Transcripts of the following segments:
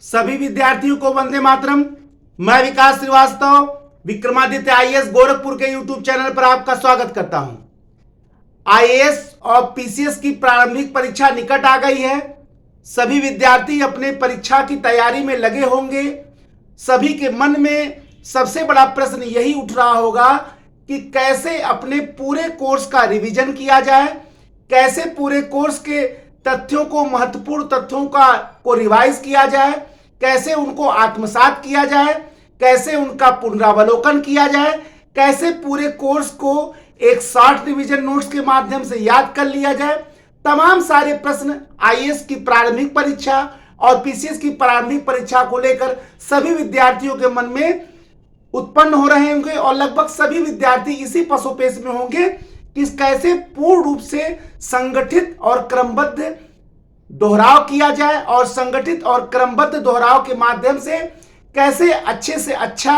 सभी विद्यार्थियों को वंदे मातरम। मैं विकास श्रीवास्तव विक्रमादित्य आईएएस गोरखपुर के यूट्यूब चैनल पर आपका स्वागत करता हूं। आईएएस और पीसीएस की प्रारंभिक परीक्षा निकट आ गई है। सभी विद्यार्थी अपने परीक्षा की तैयारी में लगे होंगे। सभी के मन में सबसे बड़ा प्रश्न यही उठ रहा होगा कि कैसे अपने पूरे कोर्स का रिवीजन किया जाए, कैसे पूरे कोर्स के तथ्यों को, महत्वपूर्ण तथ्यों को रिवाइज किया जाए, कैसे उनको आत्मसात किया जाए, कैसे उनका पुनरावलोकन किया जाए, कैसे पूरे कोर्स को एक शॉर्ट रिवीजन नोट्स के माध्यम से याद कर लिया जाए। तमाम सारे प्रश्न आईएएस की प्रारंभिक परीक्षा और पीसीएस की प्रारंभिक परीक्षा को लेकर सभी विद्यार्थियों के मन में उत्पन्न हो रहे होंगे और लगभग सभी विद्यार्थी इसी पसोपेश में होंगे कि कैसे पूर्ण रूप से संगठित और क्रमबद्ध दोहराव किया जाए और संगठित और क्रमबद्ध दोहराव के माध्यम से कैसे अच्छे से अच्छा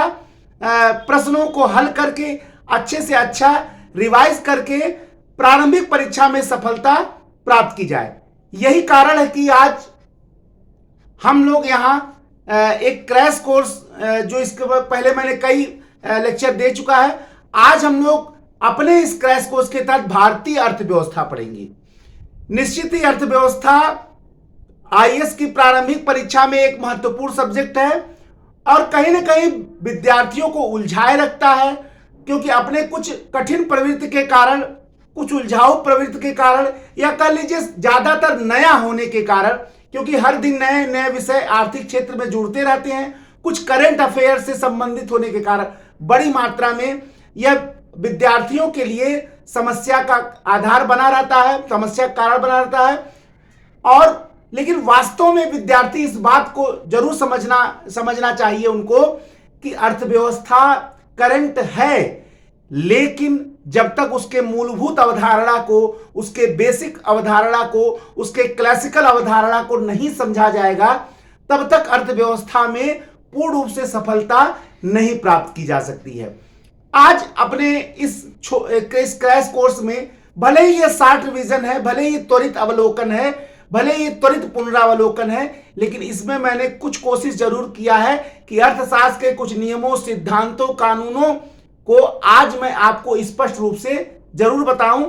प्रश्नों को हल करके अच्छे से अच्छा रिवाइज करके प्रारंभिक परीक्षा में सफलता प्राप्त की जाए। यही कारण है कि आज हम लोग यहाँ एक क्रैश कोर्स जो इसके पहले मैंने कई लेक्चर दे चुका है, आज हम लोग अपने इस क्रैश कोर्स के तहत भारतीय अर्थव्यवस्था पढ़ेंगे। निश्चित ही अर्थव्यवस्था आईएएस की प्रारंभिक परीक्षा में एक महत्वपूर्ण सब्जेक्ट है और कहीं ना कहीं विद्यार्थियों को उलझाए रखता है, क्योंकि अपने कुछ कठिन प्रवृत्ति के कारण, कुछ उलझाऊ प्रवृत्ति के कारण, या कह लीजिए ज्यादातर नया होने के कारण, क्योंकि हर दिन नए नए विषय आर्थिक क्षेत्र में जुड़ते रहते हैं, कुछ करंट अफेयर से संबंधित होने के कारण बड़ी मात्रा में यह विद्यार्थियों के लिए समस्या का आधार बना रहता है, समस्या का कारण बना रहता है। और लेकिन वास्तव में विद्यार्थी इस बात को जरूर समझना चाहिए उनको कि अर्थव्यवस्था करंट है, लेकिन जब तक उसके मूलभूत अवधारणा को, उसके बेसिक अवधारणा को, उसके क्लासिकल अवधारणा को नहीं समझा जाएगा, तब तक अर्थव्यवस्था में पूर्ण रूप से सफलता नहीं प्राप्त की जा सकती है। आज अपने इस क्रैश कोर्स में भले ही यह शॉर्ट रिवीजन है, भले ही त्वरित अवलोकन है, भले ही त्वरित पुनरावलोकन है, लेकिन इसमें मैंने कुछ कोशिश जरूर किया है कि अर्थशास्त्र के कुछ नियमों, सिद्धांतों, कानूनों को आज मैं आपको स्पष्ट रूप से जरूर बताऊं।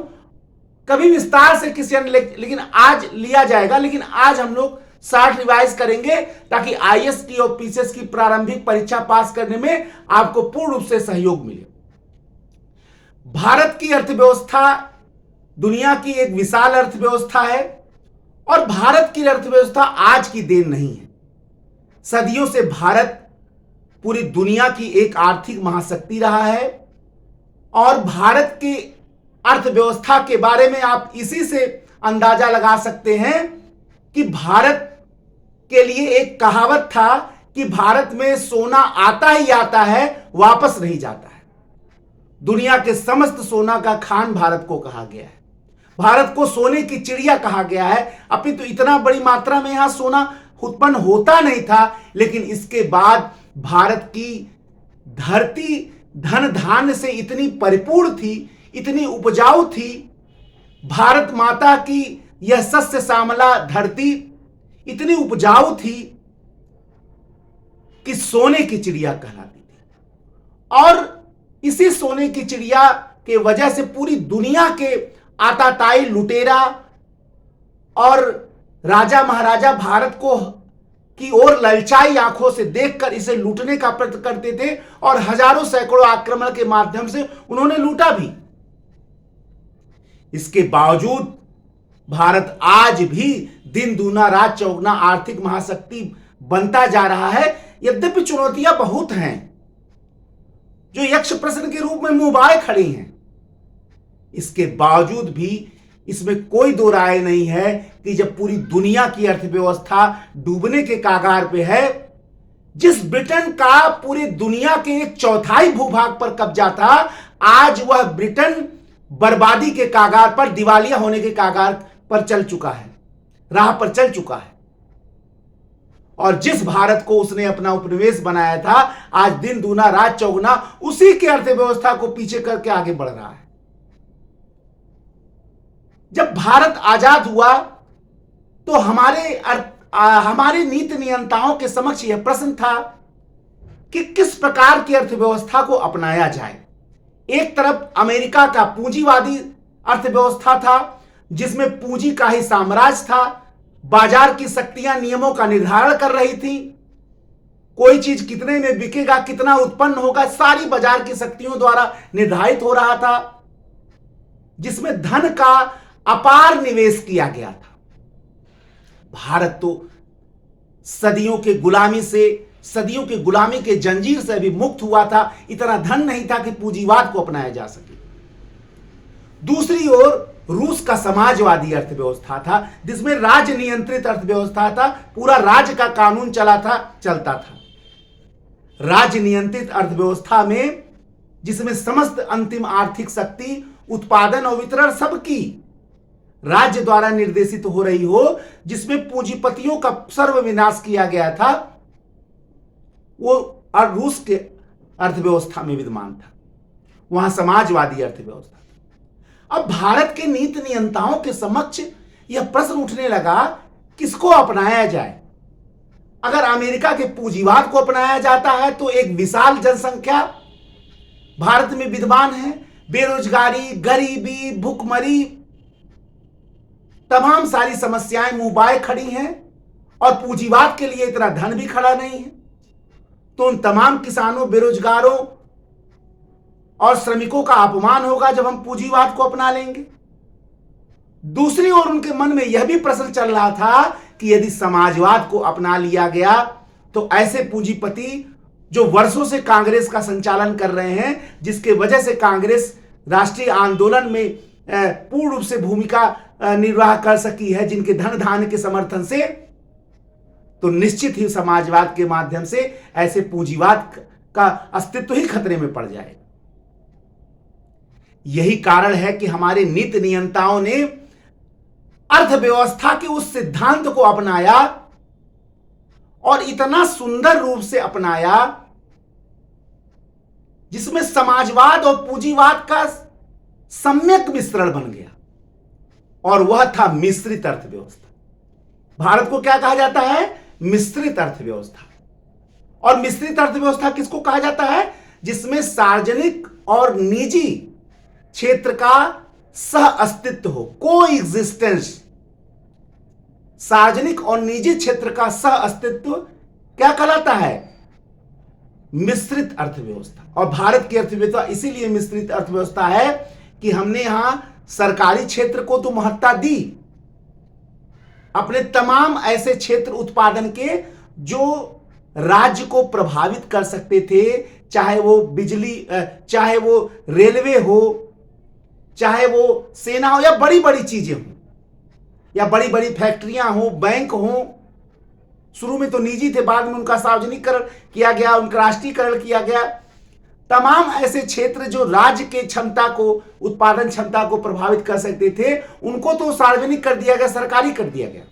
कभी विस्तार से किसी अन्य लेकिन आज लिया जाएगा, लेकिन आज हम लोग शॉर्ट रिवाइज करेंगे ताकि आईएएस की और पीसीएस की प्रारंभिक परीक्षा पास करने में आपको पूर्ण रूप से सहयोग मिले। भारत की अर्थव्यवस्था दुनिया की एक विशाल अर्थव्यवस्था है और भारत की अर्थव्यवस्था आज की देन नहीं है। सदियों से भारत पूरी दुनिया की एक आर्थिक महाशक्ति रहा है और भारत की अर्थव्यवस्था के बारे में आप इसी से अंदाजा लगा सकते हैं कि भारत के लिए एक कहावत था कि भारत में सोना आता ही आता है, वापस नहीं जाता है। दुनिया के समस्त सोना का खान भारत को कहा गया है। भारत को सोने की चिड़िया कहा गया है। अभी तो इतना बड़ी मात्रा में यहां सोना उत्पन्न होता नहीं था, लेकिन इसके बाद भारत की धरती धन धान्य से इतनी परिपूर्ण थी, इतनी उपजाऊ थी। भारत माता की यह सस्य श्यामला धरती इतनी उपजाऊ थी कि सोने की चिड़िया कहलाती थी। और इसी सोने की चिड़िया के वजह से पूरी दुनिया के आताताई लुटेरा और राजा महाराजा भारत को की ओर ललचाई आंखों से देखकर इसे लूटने का प्रयत्न करते थे और हजारों सैकड़ों आक्रमण के माध्यम से उन्होंने लूटा भी। इसके बावजूद भारत आज भी दिन दूना रात चौगुना आर्थिक महाशक्ति बनता जा रहा है। यद्यपि चुनौतियां बहुत हैं जो यक्ष प्रश्न के रूप में मुंह बाए खड़ी हैं, इसके बावजूद भी इसमें कोई दो राय नहीं है कि जब पूरी दुनिया की अर्थव्यवस्था डूबने के कागार पे है, जिस ब्रिटेन का पूरी दुनिया के एक चौथाई भूभाग पर कब्जा था, आज वह ब्रिटेन बर्बादी के कागार पर, दिवालिया होने के कागार पर चल चुका है, राह पर चल चुका है। और जिस भारत को उसने अपना उपनिवेश बनाया था, आज दिन दूना रात चौगुना उसी की अर्थव्यवस्था को पीछे करके आगे बढ़ रहा है। जब भारत आजाद हुआ तो हमारे हमारे नीति नियंताओं के समक्ष यह प्रश्न था कि किस प्रकार की अर्थव्यवस्था को अपनाया जाए। एक तरफ अमेरिका का पूंजीवादी अर्थव्यवस्था था जिसमें पूंजी का ही साम्राज्य था, बाजार की शक्तियां नियमों का निर्धारण कर रही थी, कोई चीज कितने में बिकेगा, कितना उत्पन्न होगा, सारी बाजार की शक्तियों द्वारा निर्धारित हो रहा था, जिसमें धन का अपार निवेश किया गया था। भारत तो सदियों के गुलामी के जंजीर से अभी मुक्त हुआ था, इतना धन नहीं था कि पूंजीवाद को अपनाया जा सके। दूसरी ओर रूस का समाजवादी अर्थव्यवस्था था जिसमें राज्य नियंत्रित अर्थव्यवस्था था, पूरा राज्य का कानून चलता था। राज्य नियंत्रित अर्थव्यवस्था में जिसमें समस्त अंतिम आर्थिक शक्ति, उत्पादन और वितरण सबकी राज्य द्वारा निर्देशित हो रही हो, जिसमें पूंजीपतियों का सर्वविनाश किया गया था, वो रूस के अर्थव्यवस्था में विद्यमान था। वहां समाजवादी अर्थव्यवस्था था। अब भारत के नीति नियंताओं के समक्ष यह प्रश्न उठने लगा, किसको अपनाया जाए। अगर अमेरिका के पूंजीवाद को अपनाया जाता है तो एक विशाल जनसंख्या भारत में विद्यमान है, बेरोजगारी, गरीबी, भूखमरी, तमाम सारी समस्याएं मुंहबाए खड़ी हैं और पूंजीवाद के लिए इतना धन भी खड़ा नहीं है, तो उन तमाम किसानों, बेरोजगारों और श्रमिकों का अपमान होगा जब हम पूंजीवाद को अपना लेंगे। दूसरी ओर उनके मन में यह भी प्रश्न चल रहा था कि यदि समाजवाद को अपना लिया गया तो ऐसे पूंजीपति जो वर्षों से कांग्रेस का संचालन कर रहे हैं, जिसके वजह से कांग्रेस राष्ट्रीय आंदोलन में पूर्ण रूप से भूमिका निर्वाह कर सकी है, जिनके धन धान्य के समर्थन से, तो निश्चित ही समाजवाद के माध्यम से ऐसे पूंजीवाद का अस्तित्व ही खतरे में पड़ जाएगा। यही कारण है कि हमारे नीति नियंताओं ने अर्थव्यवस्था के उस सिद्धांत को अपनाया और इतना सुंदर रूप से अपनाया जिसमें समाजवाद और पूंजीवाद का सम्यक मिश्रण बन गया, और वह था मिश्रित अर्थव्यवस्था। भारत को क्या कहा जाता है? मिश्रित अर्थव्यवस्था। और मिश्रित अर्थव्यवस्था किसको कहा जाता है? जिसमें सार्वजनिक और निजी क्षेत्र का सह अस्तित्व हो, को एग्जिस्टेंस। सार्वजनिक और निजी क्षेत्र का सह अस्तित्व क्या कहलाता है? मिश्रित अर्थव्यवस्था। और भारत की अर्थव्यवस्था इसीलिए मिश्रित अर्थव्यवस्था है कि हमने यहां सरकारी क्षेत्र को तो महत्ता दी, अपने तमाम ऐसे क्षेत्र उत्पादन के जो राज्य को प्रभावित कर सकते थे, चाहे वो बिजली, चाहे वो रेलवे हो, चाहे वो सेना हो, या बड़ी बड़ी चीजें हो, या बड़ी बड़ी फैक्ट्रियां हो, बैंक हो। शुरू में तो निजी थे, बाद में उनका सार्वजनिकरण किया गया, उनका राष्ट्रीयकरण किया गया। तमाम ऐसे क्षेत्र जो राज्य के क्षमता को, उत्पादन क्षमता को प्रभावित कर सकते थे, उनको तो सार्वजनिक कर दिया गया, सरकारी कर दिया गया।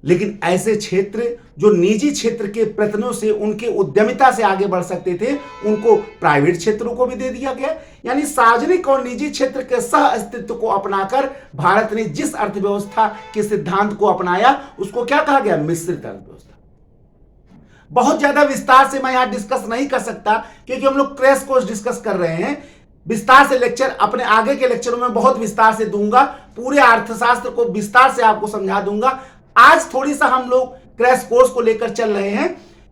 लेकिन ऐसे क्षेत्र जो निजी क्षेत्र के प्रयत्नों से, उनके उद्यमिता से आगे बढ़ सकते थे, उनको प्राइवेट क्षेत्रों को भी दे दिया गया। यानी सार्वजनिक और निजी क्षेत्र के सह अस्तित्व को अपनाकर भारत ने जिस अर्थव्यवस्था के सिद्धांत को अपनाया, उसको क्या कहा गया? मिश्रित अर्थव्यवस्था। बहुत ज्यादा विस्तार से मैं यहां डिस्कस नहीं कर सकता, क्योंकि हम लोग क्रैश कोर्स डिस्कस कर रहे हैं। विस्तार से लेक्चर अपने आगे के लेक्चरों में बहुत विस्तार से दूंगा, पूरे अर्थशास्त्र को विस्तार से आपको समझा दूंगा। आज थोड़ी सा हम लोग क्रैश कोर्स को लेकर चल रहे हैं।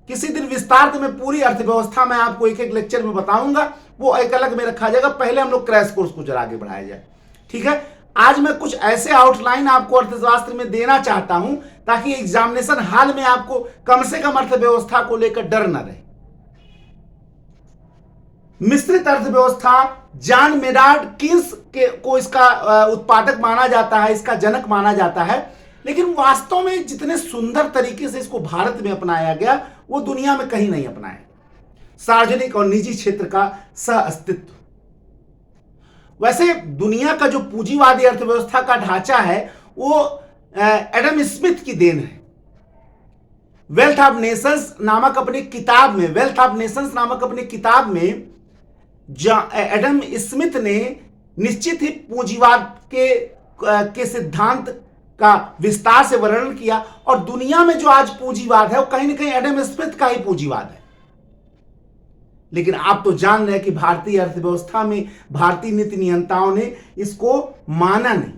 किसी दिन विस्तार में पूरी अर्थव्यवस्था में आपको एक एक लेक्चर में बताऊंगा, वो एक अलग में रखा जाएगा। पहले हम लोग क्रैश कोर्स को जरा आगे बढ़ाया जाए, ठीक है। आज मैं कुछ ऐसे आउटलाइन आपको अर्थशास्त्र में देना चाहता हूं ताकि एग्जामिनेशन हाल में आपको कम से कम अर्थव्यवस्था को लेकर डर न रहे। मिश्रित अर्थव्यवस्था, जॉन मेनार्ड कीन्स को इसका उत्पादक माना जाता है, इसका जनक माना जाता है। लेकिन वास्तव में जितने सुंदर तरीके से इसको भारत में अपनाया गया, वो दुनिया में कहीं नहीं अपनाया गया। सार्वजनिक और निजी क्षेत्र का सह अस्तित्व। वैसे दुनिया का जो पूंजीवादी अर्थव्यवस्था का ढांचा है, वो एडम स्मिथ की देन है। वेल्थ ऑफ नेशंस नामक अपनी किताब में एडम स्मिथ ने निश्चित ही पूंजीवाद के सिद्धांत का विस्तार से वर्णन किया। और दुनिया में जो आज पूंजीवाद है वो कहीं ना कहीं एडम स्मिथ का ही पूंजीवाद है। लेकिन आप तो जान रहे हैं कि भारतीय अर्थव्यवस्था में भारतीय नीति नियंताओं ने इसको माना नहीं,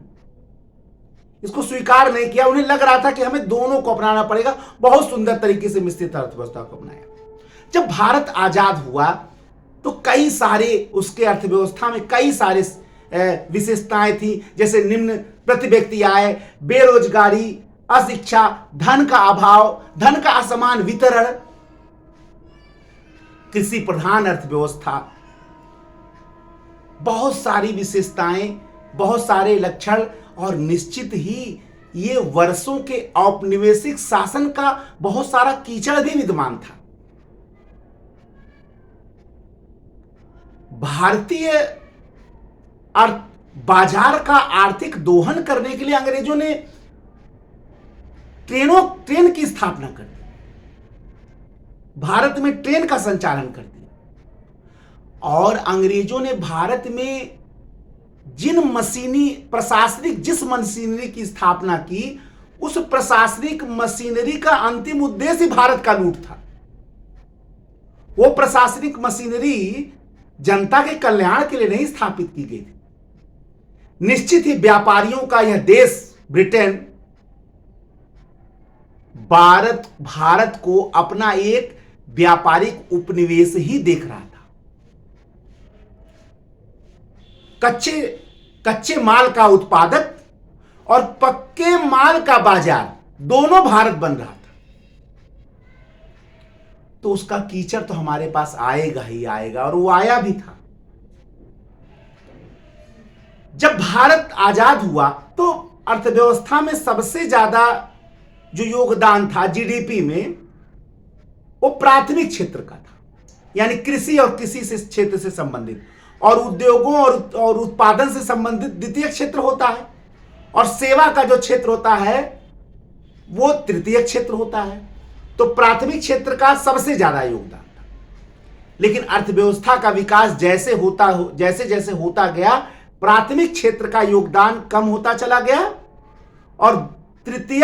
इसको स्वीकार नहीं किया। उन्हें लग रहा था कि हमें दोनों को अपनाना पड़ेगा। बहुत सुंदर तरीके से मिश्रित अर्थव्यवस्था को अपनाया। जब भारत आजाद हुआ तो कई सारे उसके अर्थव्यवस्था में कई सारे विशेषताएं थी, जैसे निम्न प्रति व्यक्ति आय, बेरोजगारी, अशिक्षा, धन का अभाव, धन का असमान वितरण, कृषि प्रधान अर्थव्यवस्था, बहुत सारी विशेषताएं, बहुत सारे लक्षण, और निश्चित ही ये वर्षों के औपनिवेशिक शासन का बहुत सारा कीचड़ भी विद्यमान था। भारतीय बाजार का आर्थिक दोहन करने के लिए अंग्रेजों ने ट्रेन की स्थापना कर दी, भारत में ट्रेन का संचालन कर दिया। और अंग्रेजों ने भारत में जिस मशीनरी की स्थापना की, उस प्रशासनिक मशीनरी का अंतिम उद्देश्य भारत का लूट था। वो प्रशासनिक मशीनरी जनता के कल्याण के लिए नहीं स्थापित की गई थी। निश्चित ही व्यापारियों का यह देश ब्रिटेन भारत को अपना एक व्यापारिक उपनिवेश ही देख रहा था। कच्चे माल का उत्पादक और पक्के माल का बाजार दोनों भारत बन रहा था। तो उसका कीचड़ तो हमारे पास आएगा ही आएगा, और वो आया भी था। जब भारत आजाद हुआ तो अर्थव्यवस्था में सबसे ज्यादा जो योगदान था जीडीपी में, वो प्राथमिक क्षेत्र का था, यानी कृषि और कृषि से क्षेत्र से संबंधित, और उद्योगों और उत्पादन से संबंधित द्वितीय क्षेत्र होता है, और सेवा का जो क्षेत्र होता है वो तृतीय क्षेत्र होता है। तो प्राथमिक क्षेत्र का सबसे ज्यादा योगदान था। लेकिन अर्थव्यवस्था का विकास जैसे जैसे होता गया, प्राथमिक क्षेत्र का योगदान कम होता चला गया और तृतीय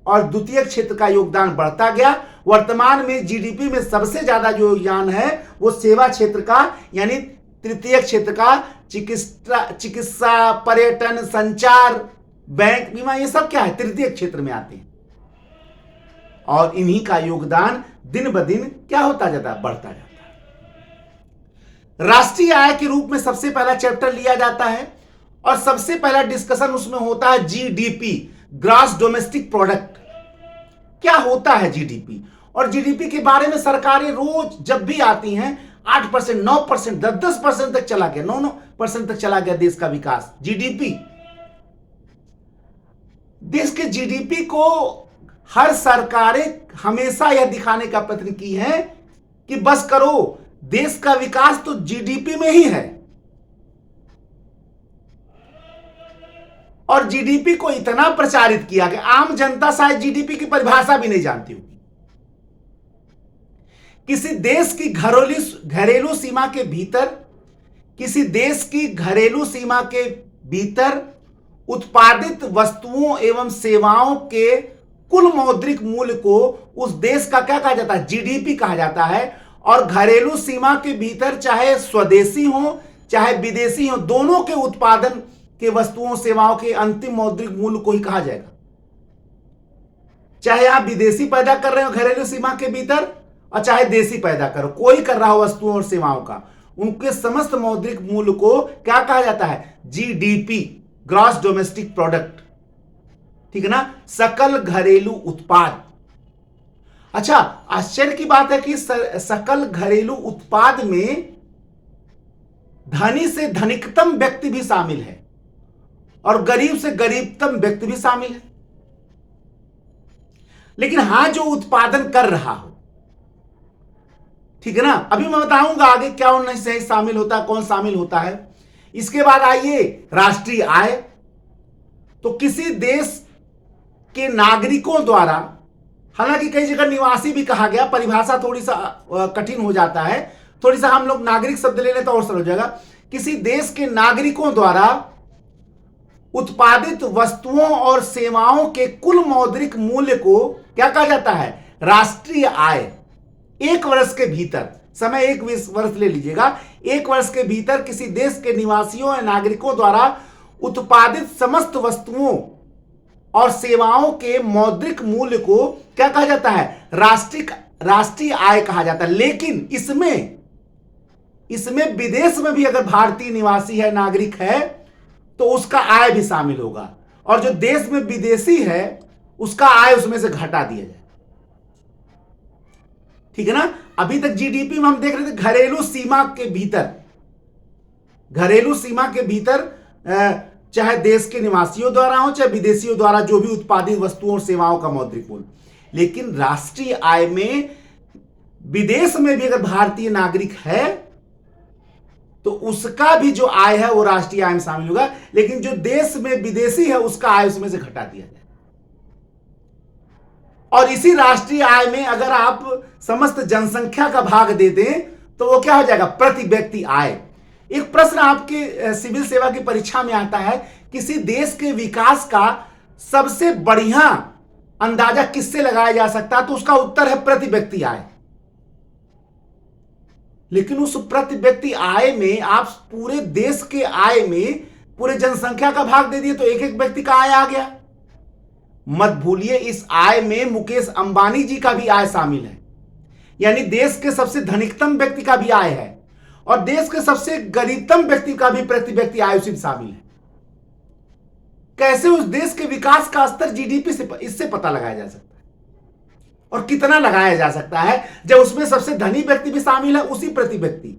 और द्वितीय क्षेत्र का योगदान बढ़ता गया। वर्तमान में जीडीपी में सबसे ज्यादा जो योगदान है वो सेवा क्षेत्र का, यानी तृतीय क्षेत्र का, चिकित्सा, पर्यटन, संचार, बैंक, बीमा, ये सब क्या है, तृतीय क्षेत्र में आते हैं। और इन्हीं का योगदान दिन ब दिन क्या होता जाता है, बढ़ता जाता है। राष्ट्रीय आय के रूप में सबसे पहला चैप्टर लिया जाता है और सबसे पहला डिस्कशन उसमें होता है जीडीपी, ग्रॉस डोमेस्टिक प्रोडक्ट। क्या होता है जीडीपी? और जीडीपी के बारे में सरकारें रोज जब भी आती हैं 8%, 9%, 10% तक चला गया, 9% तक चला गया देश का विकास। जीडीपी, देश के जीडीपी को हर सरकारें हमेशा यह दिखाने का प्रयत्न की है कि बस करो, देश का विकास तो जीडीपी में ही है। और जीडीपी को इतना प्रचारित किया कि आम जनता शायद जीडीपी की परिभाषा भी नहीं जानती होगी। किसी देश की घरेलू सीमा के भीतर, किसी देश की घरेलू सीमा के भीतर उत्पादित वस्तुओं एवं सेवाओं के कुल मौद्रिक मूल्य को उस देश का क्या कहा जाता है, जीडीपी कहा जाता है। और घरेलू सीमा के भीतर चाहे स्वदेशी हो चाहे विदेशी हो, दोनों के उत्पादन के वस्तुओं सेवाओं के अंतिम मौद्रिक मूल्य को ही कहा जाएगा। चाहे आप विदेशी पैदा कर रहे हो घरेलू सीमा के भीतर और चाहे देशी पैदा करो, कोई कर रहा हो वस्तुओं और सेवाओं का, उनके समस्त मौद्रिक मूल्य को क्या कहा जाता है, जीडीपी, ग्रॉस डोमेस्टिक प्रोडक्ट। ठीक है ना, सकल घरेलू उत्पाद। अच्छा, आश्चर्य की बात है कि सकल घरेलू उत्पाद में धनी से धनिकतम व्यक्ति भी शामिल है और गरीब से गरीबतम व्यक्ति भी शामिल है। लेकिन हां, जो उत्पादन कर रहा हो, ठीक है ना, अभी मैं बताऊंगा आगे क्या उनमें से शामिल होता है, कौन शामिल होता है। इसके बाद आइए राष्ट्रीय आय। तो किसी देश के नागरिकों द्वारा, हालांकि कई जगह निवासी भी कहा गया, परिभाषा थोड़ी सा कठिन हो जाता है, थोड़ी सा हम लोग नागरिक शब्द ले लें तो और सरल हो जाएगा। किसी देश के नागरिकों द्वारा उत्पादित वस्तुओं और सेवाओं के कुल मौद्रिक मूल्य को क्या कहा जाता है? राष्ट्रीय आय। एक वर्ष के भीतर, समय 1 वर्ष ले लीजिएगा, 1 वर्ष के भीतर किसी देश के निवासियों या नागरिकों द्वारा उत्पादित समस्त वस्तुओं और सेवाओं के मौद्रिक मूल्य को क्या कहा जाता है? राष्ट्रीय आय कहा जाता है। लेकिन इसमें विदेश में भी अगर भारतीय निवासी है, नागरिक है, तो उसका आय भी शामिल होगा, और जो देश में विदेशी है उसका आय उसमें से घटा दिया जाए। ठीक है ना? अभी तक जीडीपी में हम देख रहे थे घरेलू सीमा के भीतर चाहे देश के निवासियों द्वारा हो चाहे विदेशियों द्वारा जो भी उत्पादित वस्तुओं और सेवाओं का मौद्रिक मूल्य। लेकिन राष्ट्रीय आय में विदेश में भी अगर भारतीय नागरिक है तो उसका भी जो आय है वो राष्ट्रीय आय में शामिल होगा, लेकिन जो देश में विदेशी है उसका आय उसमें से घटा दिया जाए। और इसी राष्ट्रीय आय में अगर आप समस्त जनसंख्या का भाग दे दें तो वो क्या हो जाएगा? प्रति व्यक्ति आय। एक प्रश्न आपके सिविल सेवा की परीक्षा में आता है, किसी देश के विकास का सबसे बढ़िया अंदाजा किससे लगाया जा सकता है? तो उसका उत्तर है प्रति व्यक्ति आय। लेकिन उस प्रति व्यक्ति आय में आप पूरे देश के आय में पूरे जनसंख्या का भाग दे दिए तो एक एक व्यक्ति का आय आ गया। मत भूलिए, इस आय में मुकेश अंबानी जी का भी आय शामिल है, यानी देश के सबसे धनिकतम व्यक्ति का भी आय है और देश के सबसे गरीबतम व्यक्ति का भी प्रति व्यक्ति आय उसी में शामिल है। कैसे उस देश के विकास का स्तर जीडीपी से इससे पता लगाया जा सकता है, और कितना लगाया जा सकता है जब उसमें सबसे धनी व्यक्ति भी शामिल है, उसी प्रति व्यक्ति,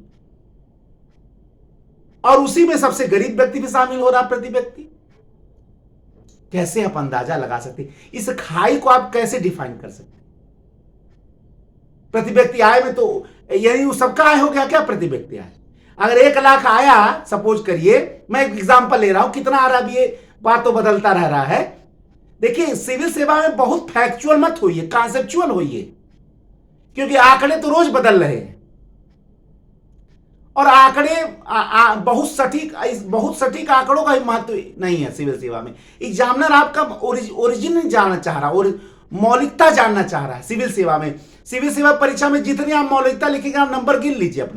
और उसी में सबसे गरीब व्यक्ति भी शामिल हो रहा है प्रति व्यक्ति। कैसे आप अंदाजा लगा सकते हैं? इस खाई को आप कैसे डिफाइन कर सकते हैं? प्रति व्यक्ति आय में तो यही सबका आय हो गया क्या? प्रति व्यक्ति आय। अगर 1 लाख आया, सपोज करिए, मैं एक एग्जांपल ले रहा हूं, कितना आ रहा है ये बात तो बदलता रह रहा है। देखिए, सिविल सेवा में बहुत फैक्चुअल मत होइए, कॉन्सेप्चुअल होइए, क्योंकि आंकड़े तो रोज बदल रहे हैं और आंकड़े बहुत सटीक आंकड़ों का महत्व नहीं है सिविल सेवा में। एग्जामिनर आपका ओरिजिन जानना चाह रहा, और मौलिकता जानना चाह रहा है सिविल सेवा में। सिविल सेवा परीक्षा में जितनी आप मौलिकता लिखेंगे, आप नंबर गिन लीजिए,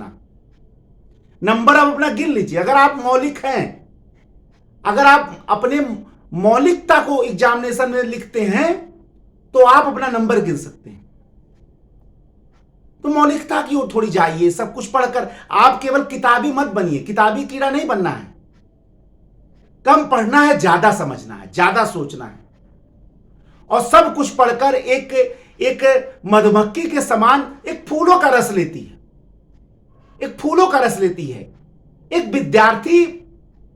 नंबर आप अपना गिन लीजिए। अगर आप मौलिक हैं, अगर आप अपने मौलिकता को एग्जामिनेशन में लिखते हैं तो आप अपना नंबर गिन सकते हैं। तो मौलिकता की ओर थोड़ी जाइए, सब कुछ पढ़कर। आप केवल किताबी मत बनिए, किताबी कीड़ा नहीं बनना है। कम पढ़ना है, ज्यादा समझना है, ज्यादा सोचना है, और सब कुछ पढ़कर एक मधुमक्खी के समान एक फूलों का रस लेती है। एक विद्यार्थी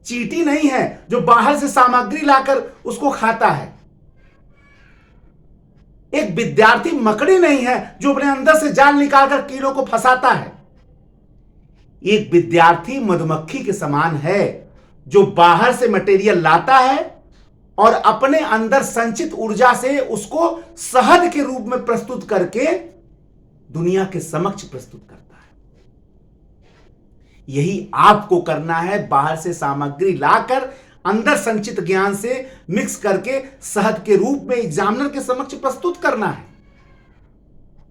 चींटी नहीं है जो बाहर से सामग्री लाकर उसको खाता है। एक विद्यार्थी मकड़ी नहीं है जो अपने अंदर से जाल निकालकर कीड़ों को फंसाता है। एक विद्यार्थी मधुमक्खी के समान है जो बाहर से मटेरियल लाता है और अपने अंदर संचित ऊर्जा से उसको शहद के रूप में प्रस्तुत करके दुनिया के समक्ष प्रस्तुत करता है। यही आपको करना है, बाहर से सामग्री लाकर अंदर संचित ज्ञान से मिक्स करके शहद के रूप में एग्जामिनर के समक्ष प्रस्तुत करना है,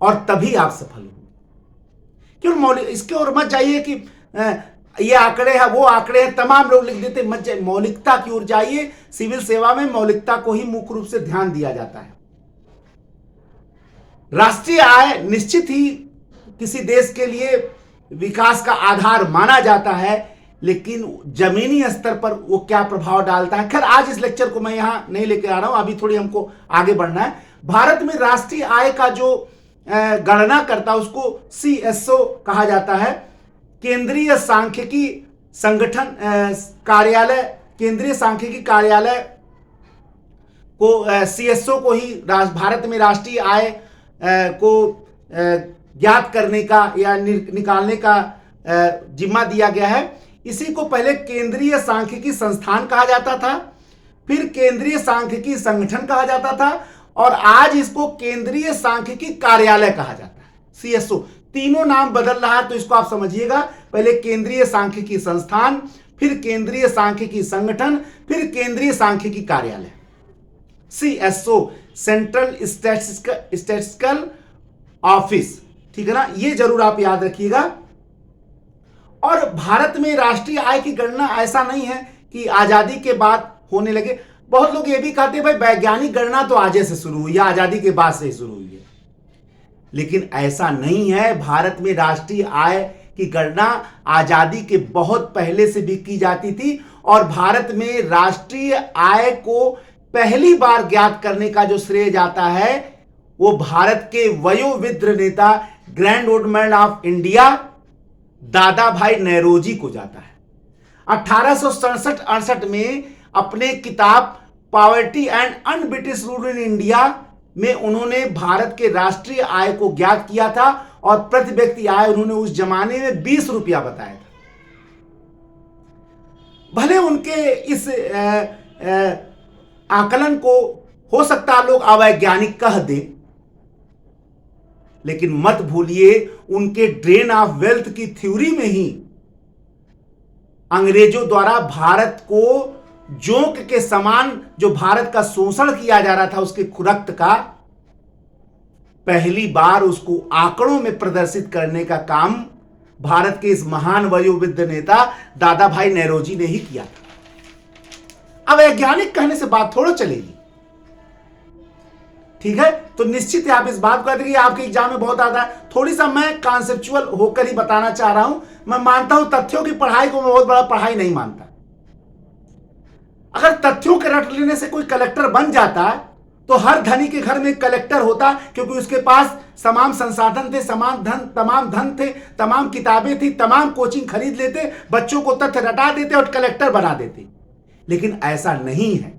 और तभी आप सफल होंगे। क्यों मौलिक इसके और मत जाइए कि ये आंकड़े हैं, वो आंकड़े हैं, तमाम लोग लिख देते, मत जाइए, मौलिकता की ओर जाइए। सिविल सेवा में मौलिकता को ही मुख्य रूप से ध्यान दिया जाता है। राष्ट्रीय आय निश्चित ही किसी देश के लिए विकास का आधार माना जाता है, लेकिन जमीनी स्तर पर वो क्या प्रभाव डालता है, खैर आज इस लेक्चर को मैं यहां नहीं लेकर आ रहा हूं, अभी थोड़ी हमको आगे बढ़ना है। भारत में राष्ट्रीय आय का जो गणना करता है उसको CSO कहा जाता है, केंद्रीय सांख्यिकी संगठन कार्यालय, केंद्रीय सांख्यिकी कार्यालय को CSO को ही भारत में राष्ट्रीय आय को ज्ञात करने का या निकालने का जिम्मा दिया गया है। इसी को पहले केंद्रीय सांख्यिकी संस्थान कहा जाता था, फिर केंद्रीय सांख्यिकी संगठन कहा जाता था, और आज इसको केंद्रीय सांख्यिकी कार्यालय कहा जाता है, CSO। तीनों नाम बदल रहा है, तो इसको आप समझिएगा। पहले केंद्रीय सांख्यिकी संस्थान, फिर केंद्रीय सांख्यिकी संगठन, फिर केंद्रीय सांख्यिकी कार्यालय, CSO, सेंट्रल स्टैटिस्टिकल ऑफिस। ठीक है ना, ये जरूर आप याद रखिएगा। और भारत में राष्ट्रीय आय की गणना ऐसा नहीं है कि आजादी के बाद होने लगे। बहुत लोग ये भी कहते हैं भाई वैज्ञानिक गणना तो आज से शुरू हुई है, आजादी के बाद से ही शुरू हुई है, लेकिन ऐसा नहीं है। भारत में राष्ट्रीय आय की गणना आजादी के बहुत पहले से भी की जाती थी, और भारत में राष्ट्रीय आय को पहली बार ज्ञात करने का जो श्रेय जाता है वो भारत के वयोवृद्ध नेता, grand old man of India, दादा भाई नौरोजी को जाता है। 1867-68 में अपने किताब poverty and un-British rule in India में उन्होंने भारत के राष्ट्रीय आय को ज्ञात किया था, और प्रति व्यक्ति आय उन्होंने उस जमाने में 20 रुपया बताया था। भले उनके इस आकलन को हो सकता है लोग अवैज्ञानिक कह दें, लेकिन मत भूलिए उनके ड्रेन ऑफ वेल्थ की थ्योरी में ही अंग्रेजों द्वारा भारत को जोंक के समान जो भारत का शोषण किया जा रहा था उसके खुरक्त का पहली बार उसको आंकड़ों में प्रदर्शित करने का काम भारत के इस महान वयोवृद्ध नेता दादा भाई नौरोजी ने ही किया था। अब वैज्ञानिक कहने से बात थोड़ा चलेगी, ठीक है। तो निश्चित है आप इस बात को कहते हैं कि आपके एग्जाम में बहुत आता है। थोड़ी सा मैं कॉन्सेप्चुअल होकर ही बताना चाह रहा हूं। मैं मानता हूं तथ्यों की पढ़ाई को मैं बहुत बड़ा पढ़ाई नहीं मानता। अगर तथ्यों के रट लेने से कोई कलेक्टर बन जाता तो हर धनी के घर में कलेक्टर होता, क्योंकि उसके पास तमाम संसाधन थे, तमाम धन थे, तमाम किताबें थी, तमाम कोचिंग खरीद लेते, बच्चों को तथ्य रटा देते और कलेक्टर बना देते। लेकिन ऐसा नहीं है।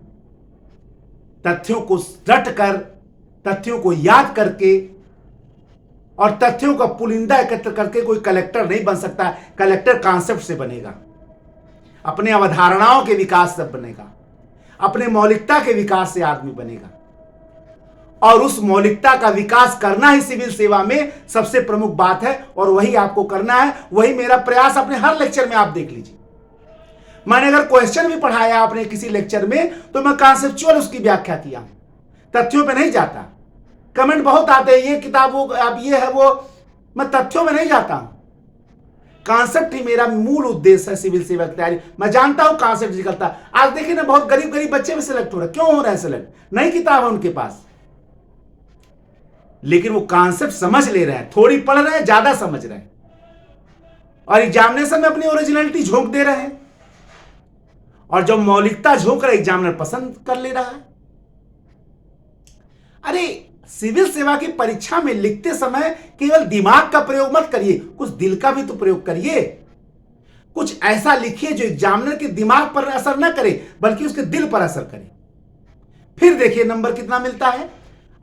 तथ्यों को रट कर, तथ्यों को याद करके और तथ्यों का पुलिंदा एकत्र करके कोई कलेक्टर नहीं बन सकता। कलेक्टर कॉन्सेप्ट से बनेगा, अपने अवधारणाओं के विकास से बनेगा, अपने मौलिकता के विकास से आदमी बनेगा, और उस मौलिकता का विकास करना ही सिविल सेवा में सबसे प्रमुख बात है, और वही आपको करना है। वही मेरा प्रयास अपने हर लेक्चर में आप देख लीजिए। मैंने अगर क्वेश्चन भी पढ़ाया आपने किसी लेक्चर में तो मैं कॉन्सेप्चुअल उसकी व्याख्या किया, तथ्यों पे नहीं जाता। कमेंट बहुत आते हैं ये किताब वो अब ये है वो, मैं तथ्यों में नहीं जाता हूं। कॉन्सेप्ट ही मेरा मूल उद्देश्य है सिविल सेवा की तैयारी। मैं जानता हूं कॉन्सेप्ट निकलता। आज देखिए ना बहुत गरीब गरीब बच्चे भी सिलेक्ट हो रहे हैं। क्यों हो रहे हैं सिलेक्ट? नई किताब है उनके पास, लेकिन वो कॉन्सेप्ट समझ ले रहे हैं, थोड़ी पढ़ रहे हैं, ज्यादा समझ रहे हैं, और एग्जामिनेशन में अपनी ओरिजिनलिटी झोंक दे रहे हैं, और जब मौलिकता झोंक रहे एग्जामिनर पसंद कर ले रहा है। अरे सिविल सेवा की परीक्षा में लिखते समय केवल दिमाग का प्रयोग मत करिए, कुछ दिल का भी तो प्रयोग करिए। कुछ ऐसा लिखिए जो एग्जामिनर के दिमाग पर असर न करे बल्कि उसके दिल पर असर करे। फिर देखिए नंबर कितना मिलता है।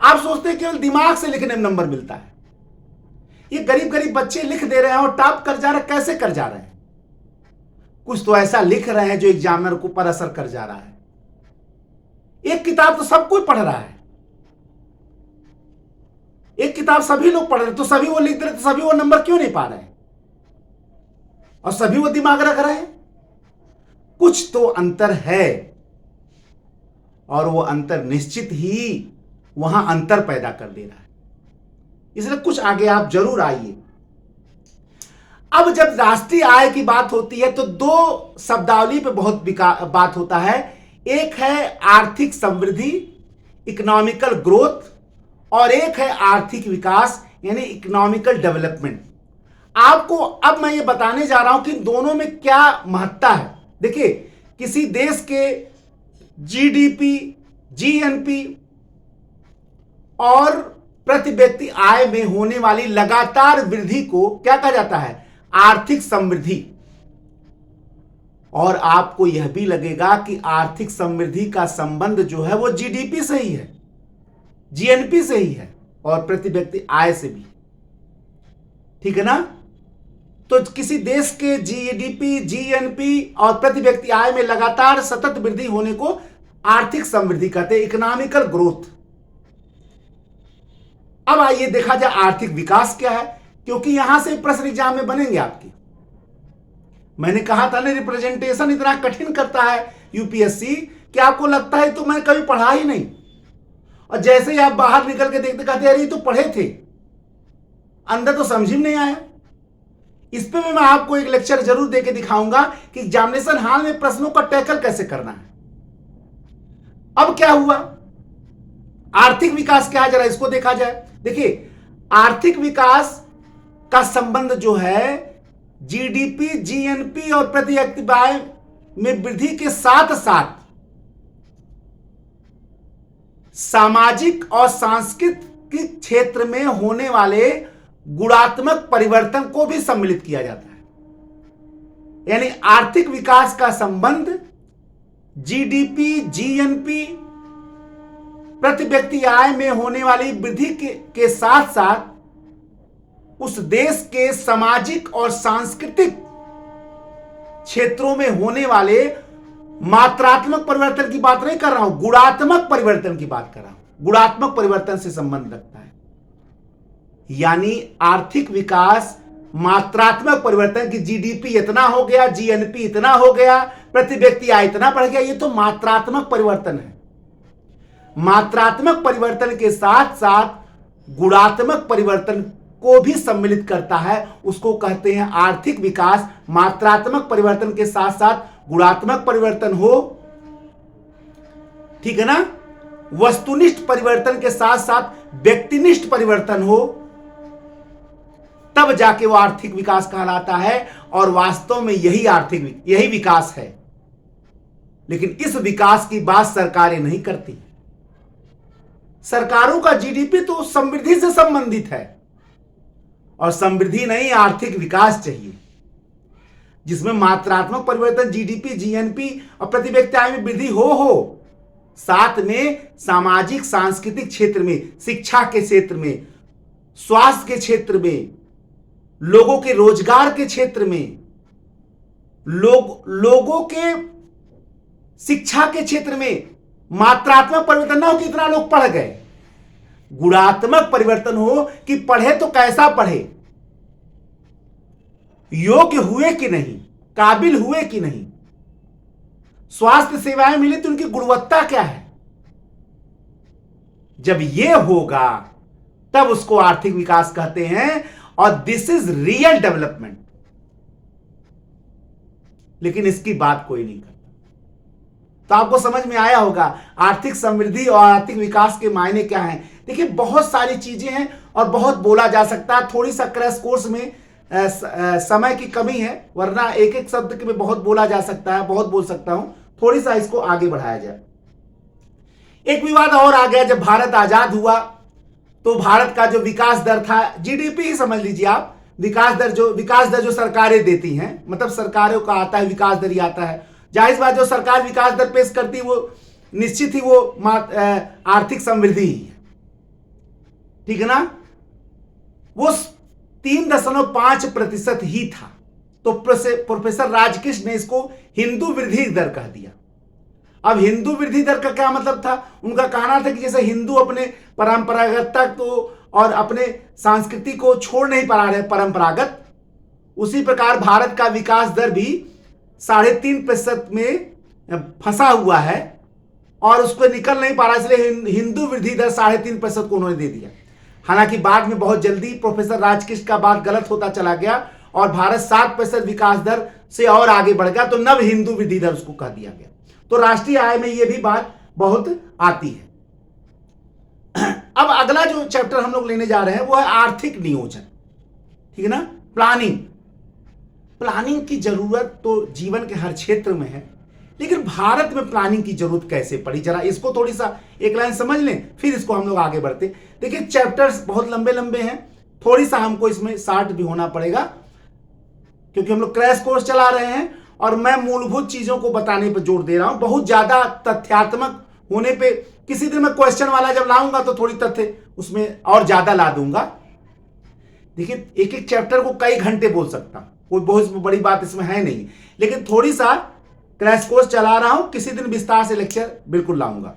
आप सोचते हैं केवल दिमाग से लिखने में नंबर मिलता है। ये गरीब गरीब बच्चे लिख दे रहे हैं और टॉप कर जा रहे हैं। कैसे कर जा रहे हैं? कुछ तो ऐसा लिख रहे हैं जो एग्जामिनर को पर असर कर जा रहा है। एक किताब तो सब कोई पढ़ रहा है, एक किताब सभी लोग पढ़ रहे हैं, तो सभी वो लिख रहे, तो सभी वो नंबर क्यों नहीं पा रहे हैं? और सभी वो दिमाग रख रहे हैं। कुछ तो अंतर है, और वो अंतर निश्चित ही वहां अंतर पैदा कर दे रहा है। इसलिए कुछ आगे आप जरूर आइए। अब जब राष्ट्रीय आय की बात होती है तो दो शब्दावली पे बहुत बात होता है। एक है आर्थिक समृद्धि, इकोनॉमिकल ग्रोथ, और एक है आर्थिक विकास यानी इकोनॉमिकल डेवलपमेंट। आपको अब मैं ये बताने जा रहा हूं कि दोनों में क्या महत्ता है। देखिए, किसी देश के जीडीपी, जीएनपी और प्रति व्यक्ति आय में होने वाली लगातार वृद्धि को क्या कहा जाता है? आर्थिक समृद्धि। और आपको यह भी लगेगा कि आर्थिक समृद्धि का संबंध जो है वो जीडीपी से ही है, जीएनपी से ही है, और प्रति व्यक्ति आय से भी। ठीक है ना? तो किसी देश के जीडीपी, जीएनपी और प्रति व्यक्ति आय में लगातार सतत वृद्धि होने को आर्थिक समृद्धि कहते हैं, इकोनॉमिकल ग्रोथ। अब आइए देखा जाए आर्थिक विकास क्या है, क्योंकि यहां से प्रश्न एग्जाम में बनेंगे आपके। मैंने कहा था ना, रिप्रेजेंटेशन इतना कठिन करता है यूपीएससी कि आपको लगता है तो मैंने कभी पढ़ा ही नहीं, और जैसे ही आप बाहर निकल के देखते कहते अरे ये तो पढ़े थे, अंदर तो समझ ही नहीं आया। इस पे मैं आपको एक लेक्चर जरूर देके दिखाऊंगा कि एग्जामिनेशन हॉल में प्रश्नों का टैकल कैसे करना है। अब क्या हुआ, आर्थिक विकास क्या है, जरा इसको देखा जाए। देखिए, आर्थिक विकास का संबंध जो है जीडीपी, जीएनपी और प्रति व्यक्ति आय में वृद्धि के साथ साथ सामाजिक और सांस्कृतिक क्षेत्र में होने वाले गुणात्मक परिवर्तन को भी सम्मिलित किया जाता है। यानी आर्थिक विकास का संबंध जीडीपी, जीएनपी, प्रति व्यक्ति आय में होने वाली वृद्धि के साथ साथ उस देश के सामाजिक और सांस्कृतिक क्षेत्रों में होने वाले मात्रात्मक परिवर्तन की बात नहीं कर रहा हूं, गुणात्मक परिवर्तन की बात कर रहा हूं। गुणात्मक परिवर्तन से संबंध रखता है। यानी आर्थिक विकास मात्रात्मक परिवर्तन की जीडीपी इतना हो गया, जीएनपी इतना हो गया, प्रति व्यक्ति आय इतना बढ़ गया, ये तो मात्रात्मक परिवर्तन है। मात्रात्मक परिवर्तन के साथ साथ गुणात्मक परिवर्तन को भी सम्मिलित करता है, उसको कहते हैं आर्थिक विकास। मात्रात्मक परिवर्तन के साथ साथ गुणात्मक परिवर्तन हो, ठीक है ना, वस्तुनिष्ठ परिवर्तन के साथ साथ व्यक्तिनिष्ठ परिवर्तन हो, तब जाके वो आर्थिक विकास कहलाता है। और वास्तव में यही विकास है। लेकिन इस विकास की बात सरकारें नहीं करती। सरकारों का जीडीपी तो समृद्धि से संबंधित है, और समृद्धि नहीं, आर्थिक विकास चाहिए जिसमें मात्रात्मक परिवर्तन जीडीपी, जीएनपी और प्रति व्यक्ति आय में वृद्धि हो, साथ में सामाजिक सांस्कृतिक क्षेत्र में, शिक्षा के क्षेत्र में, स्वास्थ्य के क्षेत्र में, लोगों के रोजगार के क्षेत्र में, लोगों के शिक्षा के क्षेत्र में मात्रात्मक परिवर्तन ना हो कि इतना लोग पढ़ गए, गुणात्मक परिवर्तन हो कि पढ़े तो कैसा पढ़े, योग्य हुए कि नहीं, काबिल हुए कि नहीं, स्वास्थ्य सेवाएं मिली तो उनकी गुणवत्ता क्या है। जब यह होगा तब उसको आर्थिक विकास कहते हैं, और दिस इज रियल डेवलपमेंट। लेकिन इसकी बात कोई नहीं करता। तो आपको समझ में आया होगा आर्थिक समृद्धि और आर्थिक विकास के मायने क्या हैं। देखिए, बहुत सारी चीजें हैं और बहुत बोला जा सकता है। थोड़ी सा क्रैश कोर्स में समय की कमी है, वरना एक एक शब्द के में बहुत बोला जा सकता है, बहुत बोल सकता हूं। थोड़ी सा इसको आगे बढ़ाया जाए। एक विवाद और आ गया। जब भारत आजाद हुआ तो भारत का जो विकास दर था, जीडीपी ही समझ लीजिए आप, विकास दर जो सरकारें देती हैं, मतलब सरकारों का आता है विकास दर ही आता है। जाहिर बात, जो सरकार विकास दर पेश करती है वो निश्चित ही वो आर्थिक समृद्धि ही है, ठीक है ना। वो 3.5% ही था। तो प्रोफेसर राजकृष्ण ने इसको हिंदू वृद्धि दर कह दिया। अब हिंदू वृद्धि दर का क्या मतलब था? उनका कहना था कि जैसे हिंदू अपने परंपरागतता को और अपने संस्कृति को छोड़ नहीं पा रहे परंपरागत, उसी प्रकार भारत का विकास दर भी 3.5% में फंसा हुआ है और उसको निकल नहीं पा रहा, इसलिए हिंदू वृद्धि दर 3.5% को उन्होंने दे दिया। हालांकि बाद में बहुत जल्दी प्रोफेसर राजकृष्ण का बात गलत होता चला गया और भारत 7% विकास दर से और आगे बढ़ गया, तो नव हिंदू वृद्धि दर उसको कह दिया गया। तो राष्ट्रीय आय में यह भी बात बहुत आती है। अब अगला जो चैप्टर हम लोग लेने जा रहे हैं वो है आर्थिक नियोजन, ठीक है ना, प्लानिंग। प्लानिंग की जरूरत तो जीवन के हर क्षेत्र में है, लेकिन भारत में प्लानिंग की जरूरत कैसे पड़ी, जरा इसको थोड़ी सा एक लाइन समझ लें, फिर इसको हम लोग आगे बढ़ते। देखिए, चैप्टर्स बहुत लंबे लंबे हैं, थोड़ी सा हमको इसमें शार्ट भी होना पड़ेगा क्योंकि हम लोग क्रैश कोर्स चला रहे हैं और मैं मूलभूत चीजों को बताने पर जोर दे रहा हूं। बहुत ज्यादा तथ्यात्मक होने पे किसी दिन मैं क्वेश्चन वाला जब लाऊंगा तो थोड़ी तथ्य उसमें और ज्यादा ला दूंगा। देखिए, एक एक चैप्टर को कई घंटे बोल सकता हूं, कोई बहुत बड़ी बात इसमें है नहीं, लेकिन थोड़ी सा क्रैश कोर्स चला रहा हूं, किसी दिन विस्तार से लेक्चर बिल्कुल लाऊंगा।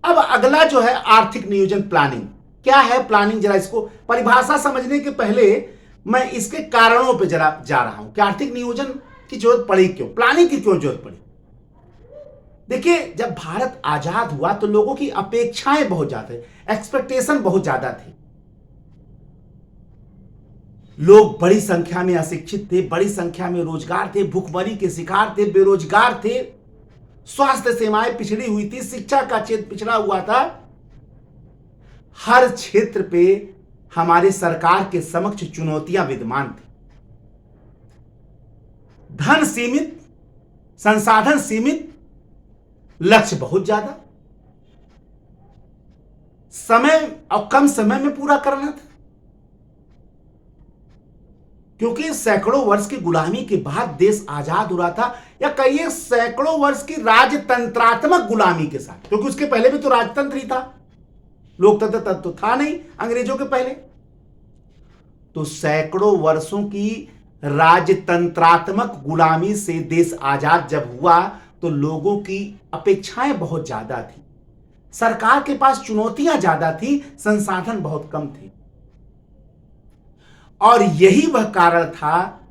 अब अगला जो है आर्थिक नियोजन, प्लानिंग। क्या है प्लानिंग, जरा इसको परिभाषा समझने के पहले मैं इसके कारणों पे जरा जा रहा हूं कि आर्थिक नियोजन की जरूरत पड़ी क्यों, प्लानिंग की क्यों जरूरत पड़ी। देखिए, जब भारत आजाद हुआ तो लोगों की अपेक्षाएं बहुत ज्यादा, एक्सपेक्टेशन बहुत ज्यादा थी। लोग बड़ी संख्या में अशिक्षित थे, बड़ी संख्या में रोजगार थे, भूखमरी के शिकार थे, बेरोजगार थे, स्वास्थ्य सेवाएं पिछड़ी हुई थी, शिक्षा का क्षेत्र पिछड़ा हुआ था। हर क्षेत्र पे हमारी सरकार के समक्ष चुनौतियां विद्यमान थी। धन सीमित, संसाधन सीमित, लक्ष्य बहुत ज्यादा, समय और कम समय में पूरा करना था। क्योंकि सैकड़ों वर्ष की गुलामी के बाद देश आजाद हो रहा था, या कहिए सैकड़ों वर्ष की राजतंत्रात्मक गुलामी के साथ, क्योंकि उसके पहले भी तो राजतंत्र ही था, लोकतंत्र तब तो था नहीं अंग्रेजों के पहले। तो सैकड़ों वर्षों की राजतंत्रात्मक गुलामी से देश आजाद जब हुआ तो लोगों की अपेक्षाएं बहुत ज्यादा थी, सरकार के पास चुनौतियां ज्यादा थी, संसाधन बहुत कम थे। और यही वह कारण था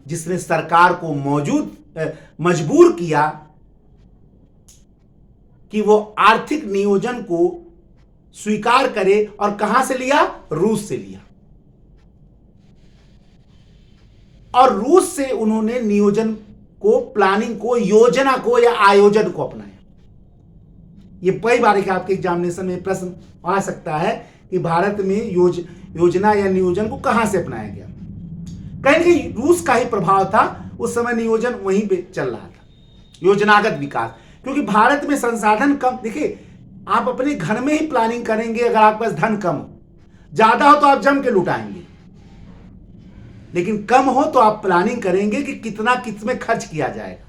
जिसने सरकार को मजबूर किया कि वो आर्थिक नियोजन को स्वीकार करे। और कहां से लिया? रूस से लिया। और रूस से उन्होंने नियोजन को, प्लानिंग को, योजना को या आयोजन को अपनाया। ये कई बार के आपके एग्जामिनेशन में प्रश्न आ सकता है कि भारत में योजना या नियोजन को कहां से अपनाया गया। कहीं कि रूस का ही प्रभाव था, उस समय नियोजन वहीं पे चल रहा था, योजनागत विकास। क्योंकि भारत में संसाधन कम, देखिए आप अपने घर में ही प्लानिंग करेंगे, अगर आपके पास धन कम हो, ज्यादा हो तो आप जम के लुटाएंगे, लेकिन कम हो तो आप प्लानिंग करेंगे कि कितना किसमें खर्च किया जाएगा,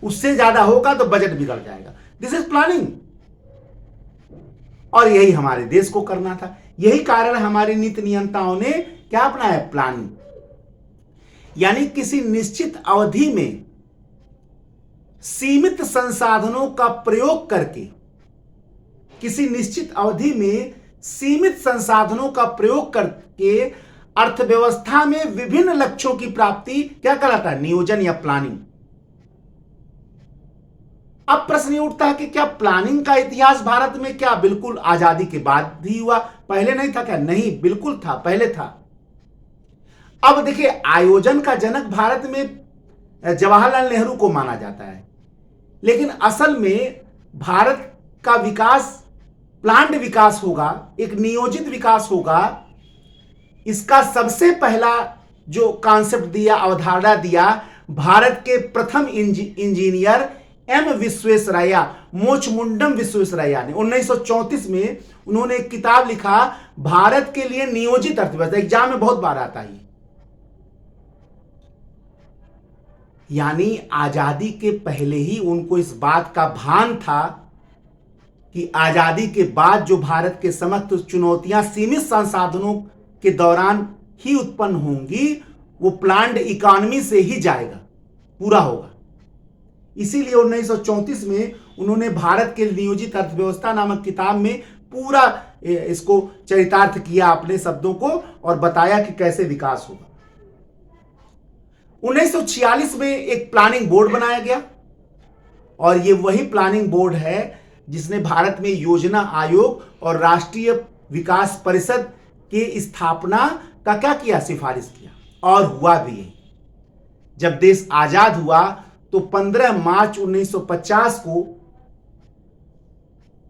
उससे ज्यादा होगा तो बजट बिगड़ जाएगा। This is planning. और यही हमारे देश को करना था। यही कारण हमारे नीति नियंताओं ने क्या अपनाया? प्लानिंग। यानी किसी निश्चित अवधि में सीमित संसाधनों का प्रयोग करके, किसी निश्चित अवधि में सीमित संसाधनों का प्रयोग करके अर्थव्यवस्था में विभिन्न लक्ष्यों की प्राप्ति क्या कहलाता है? नियोजन या प्लानिंग। अब प्रश्न ये उठता है कि क्या प्लानिंग का इतिहास भारत में क्या बिल्कुल आजादी के बाद ही हुआ, पहले नहीं था क्या? नहीं, बिल्कुल था, पहले था। अब देखिए, आयोजन का जनक भारत में जवाहरलाल नेहरू को माना जाता है, लेकिन असल में भारत का विकास प्लान्ड विकास होगा, एक नियोजित विकास होगा। इसका सबसे पहला जो कॉन्सेप्ट दिया, अवधारणा दिया, भारत के प्रथम इंजीनियर एम विश्वेश्वरैया, मोचमुंडम विश्वेश्वरैया ने 1934 में उन्होंने एक किताब लिखा, भारत के लिए नियोजित अर्थव्यवस्था। एग्जाम में बहुत बार आता है। यानी आजादी के पहले ही उनको इस बात का भान था कि आजादी के बाद जो भारत के समक्ष चुनौतियां सीमित संसाधनों के दौरान ही उत्पन्न होंगी, वो प्लान्ड इकोनॉमी से ही जाएगा, पूरा होगा। इसीलिए 1934 में उन्होंने भारत के नियोजित अर्थव्यवस्था नामक किताब में पूरा इसको चरितार्थ किया अपने शब्दों को, और बताया कि कैसे विकास होगा। 1946 में एक प्लानिंग बोर्ड बनाया गया, और ये वही प्लानिंग बोर्ड है जिसने भारत में योजना आयोग और राष्ट्रीय विकास परिषद की स्थापना का क्या किया? सिफारिश किया, और हुआ भी यही। जब देश आजाद हुआ तो 15 मार्च 1950 को,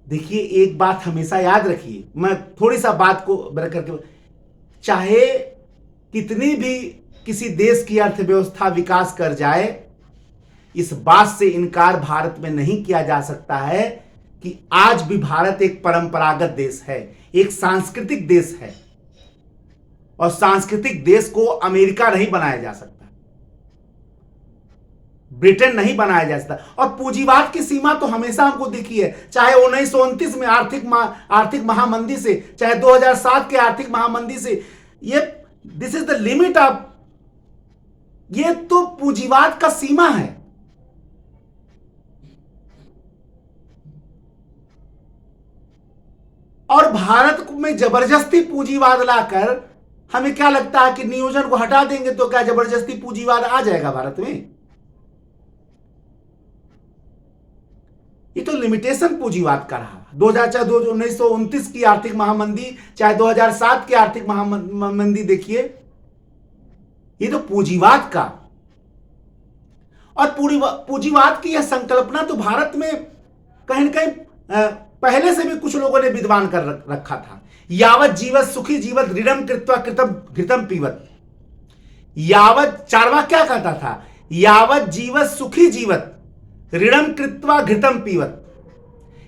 देखिए एक बात हमेशा याद रखिए, मैं थोड़ी सा बात को करके, चाहे कितनी भी किसी देश की अर्थव्यवस्था विकास कर जाए, इस बात से इनकार भारत में नहीं किया जा सकता है कि आज भी भारत एक परंपरागत देश है, एक सांस्कृतिक देश है, और सांस्कृतिक देश को अमेरिका नहीं बनाया जा सकता, ब्रिटेन नहीं बनाया जा सकता। और पूंजीवाद की सीमा तो हमेशा हमको दिखी है, चाहे 1929 में आर्थिक महामंदी से, चाहे 2007 के आर्थिक महामंदी से, ये this is the limit of, ये तो पूंजीवाद का सीमा है। और भारत में जबरदस्ती पूंजीवाद लाकर हमें क्या लगता है कि नियोजन को हटा देंगे तो क्या जबरदस्ती पूंजीवाद आ जाएगा भारत में? ये तो लिमिटेशन पूंजीवाद का रहा। 1929 की आर्थिक महामंदी, चाहे 2007 की आर्थिक महामंदी देखिए, ये तो पूंजीवाद का। और पूंजीवाद की यह संकल्पना तो भारत में कहीं न कहीं पहले से भी कुछ लोगों ने विद्वान कर रखा था। यावत जीवत सुखी जीवत ऋणम कृत्वा कृतम घृतम पीवत। यावत, चार्वाक क्या कहता था? यावत जीवत सुखी जीवत ऋणम कृत्वा घृतम पीवत।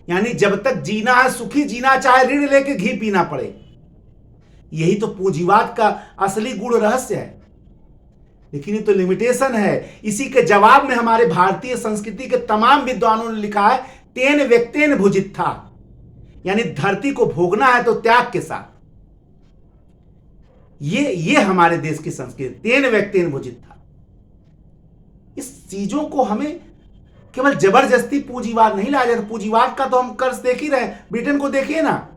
यानी जब तक जीना है सुखी जीना, चाहे ऋण लेके घी पीना पड़े। यही तो पूंजीवाद का असली गुण रहस्य है। लेकिन ये तो लिमिटेशन है। इसी के जवाब में हमारे भारतीय संस्कृति के तमाम विद्वानों ने लिखा है, तेन व्यक्तेन भुजित्था, यानी धरती को भोगना है तो त्याग के साथ। ये हमारे देश की संस्कृति, तेन व्यक्तेन भुजित्था। इस चीजों को हमें केवल जबरदस्ती पूंजीवाद नहीं लाया जाता। पूंजीवाद का तो हम कर्ज देख ही रहे, ब्रिटेन को देखिए ना,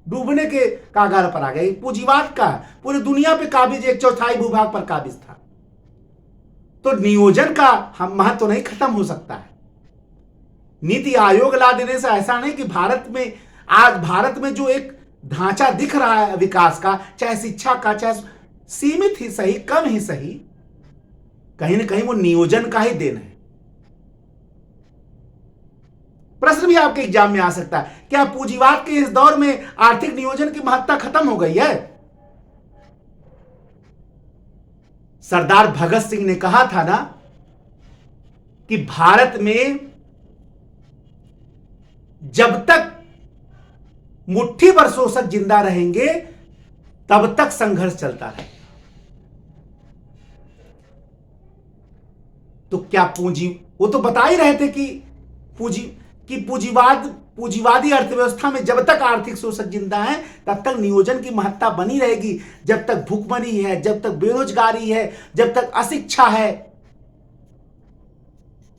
डूबने के कागार पर आ गए। पूंजीवाद का पूरी दुनिया पे काबिज, 1/4 भूभाग पर काबिज था। तो नियोजन का हम महत्व नहीं खत्म हो सकता है। नीति आयोग ला देने से ऐसा नहीं कि आज भारत में जो एक ढांचा दिख रहा है विकास का, चाहे शिक्षा का, चाहे सीमित ही सही, कम ही सही, कहीं ना कहीं वो नियोजन का ही देन है। प्रश्न भी आपके एग्जाम में आ सकता है, क्या पूंजीवाद के इस दौर में आर्थिक नियोजन की महत्ता खत्म हो गई है? सरदार भगत सिंह ने कहा था ना कि भारत में जब तक मुट्ठी भर शोषक जिंदा रहेंगे तब तक संघर्ष चलता रहेगा। तो क्या वो तो बता ही रहे थे कि पूंजीवादी अर्थव्यवस्था में जब तक आर्थिक शोषक जिंदा है तब तक नियोजन की महत्ता बनी रहेगी। जब तक भूखमरी है, जब तक बेरोजगारी है, जब तक अशिक्षा है,